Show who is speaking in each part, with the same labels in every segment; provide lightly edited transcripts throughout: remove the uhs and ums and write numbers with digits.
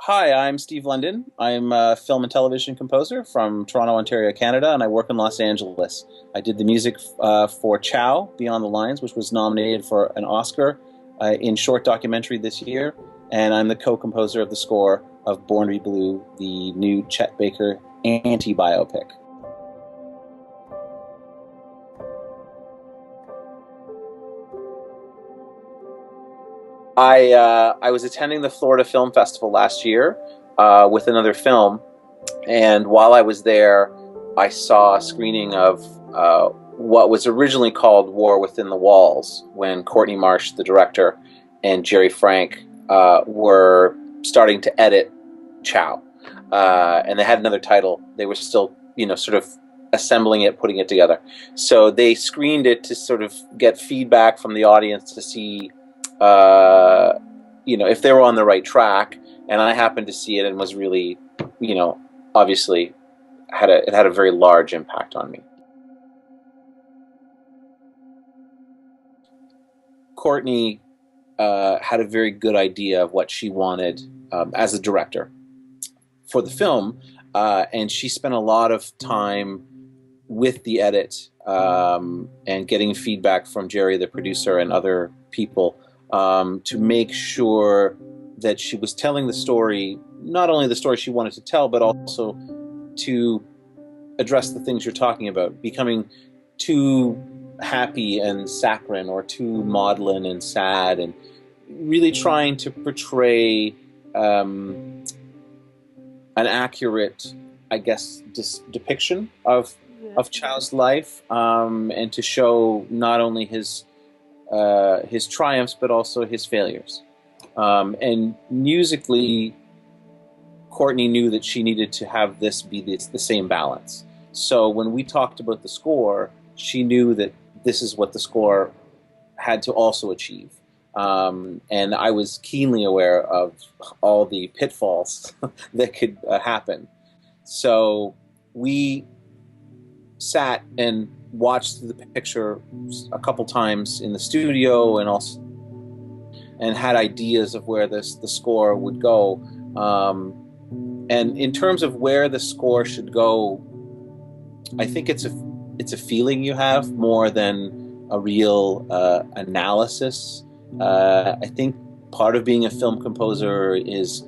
Speaker 1: Hi, I'm Steve London. I'm a film and television composer from Toronto, Ontario, Canada, and I work in Los Angeles. I did the music for Chau Beyond The Lines, which was nominated for an Oscar in short documentary this year, and I'm the co-composer of the score of Born to Be Blue, the new Chet Baker anti-biopic. I was attending the Florida Film Festival last year with another film, and while I was there, I saw a screening of what was originally called War Within the Walls, when Courtney Marsh, the director, and Jerry Frank were starting to edit Chow, and they had another title. They were still, sort of assembling it, putting it together. So they screened it to sort of get feedback from the audience to see if they were on the right track, and I happened to see it and was really, obviously it had a very large impact on me. Courtney had a very good idea of what she wanted as a director for the film, and she spent a lot of time with the edit and getting feedback from Jerry, the producer, and other people to make sure that she was telling the story, not only the story she wanted to tell, but also to address the things you're talking about, becoming too happy and saccharine or too maudlin and sad, and really trying to portray an accurate, I guess, depiction of Chow's life, and to show not only his triumphs but also his failures. And musically, Courtney knew that she needed to have this be the same balance. So when we talked about the score, she knew that this is what the score had to also achieve. And I was keenly aware of all the pitfalls that could happen. So we sat and watched the picture a couple times in the studio, and had ideas of where the score would go. And in terms of where the score should go, I think it's a feeling you have more than a real analysis. I think part of being a film composer is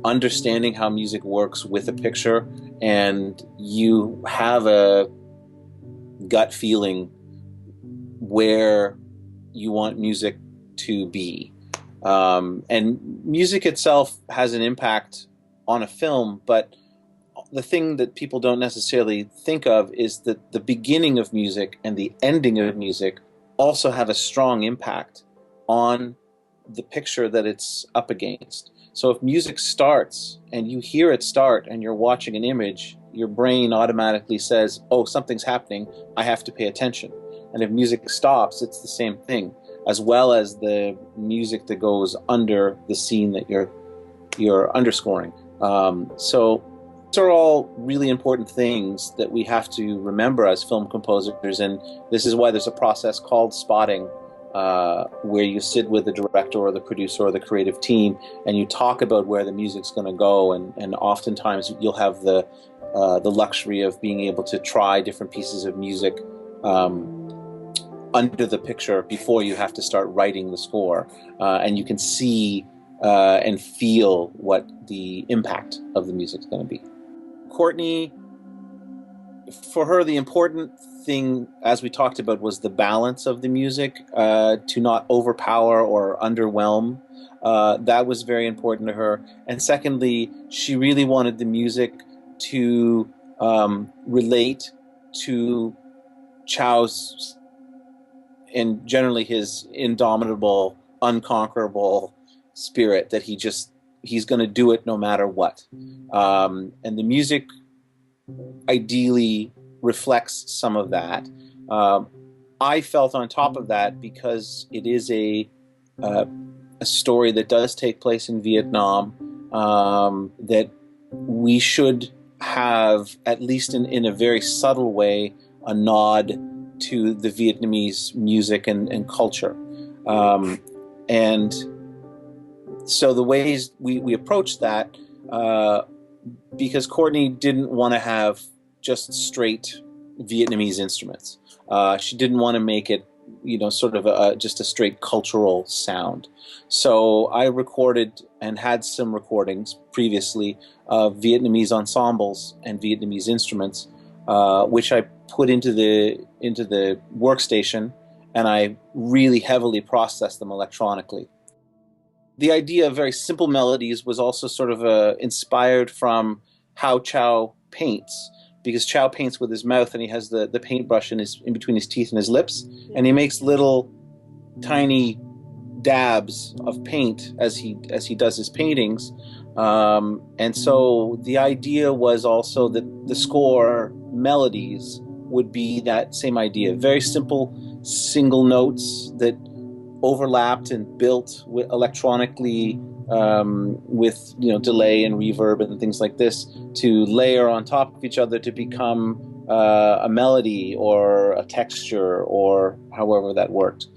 Speaker 1: understanding how music works with a picture, and you have a gut feeling where you want music to be. And music itself has an impact on a film, but the thing that people don't necessarily think of is that the beginning of music and the ending of music also have a strong impact on the picture that it's up against. So if music starts and you hear it start and you're watching an image, your brain automatically says, oh, something's happening, I have to pay attention. And if music stops, it's the same thing, as well as the music that goes under the scene that you're underscoring. So these are all really important things that we have to remember as film composers, and this is why there's a process called spotting, where you sit with the director or the producer or the creative team and you talk about where the music's going to go, and oftentimes you'll have the luxury of being able to try different pieces of music under the picture before you have to start writing the score, and you can see and feel what the impact of the music is going to be. Courtney, for her, the important thing, as we talked about, was the balance of the music, to not overpower or underwhelm. That was very important to her. And secondly, she really wanted the music to relate to Chow's, and generally his indomitable, unconquerable spirit, that he's going to do it no matter what. And the music ideally reflects some of that. I felt on top of that, because it is a story that does take place in Vietnam, that we should have, at least in a very subtle way, a nod to the Vietnamese music and culture. And So the ways we approached that, because Courtney didn't want to have just straight Vietnamese instruments. She didn't want to make it, sort of just a straight cultural sound. So I recorded and had some recordings previously of Vietnamese ensembles and Vietnamese instruments, which I put into the workstation, and I really heavily processed them electronically. The idea of very simple melodies was also sort of inspired from how Chau paints, because Chau paints with his mouth, and he has the paintbrush in between his teeth and his lips, and he makes little tiny dabs of paint as he does his paintings. And so the idea was also that the score melodies would be that same idea, very simple single notes that overlapped and built electronically, with delay and reverb and things like this, to layer on top of each other to become a melody or a texture, or however that worked.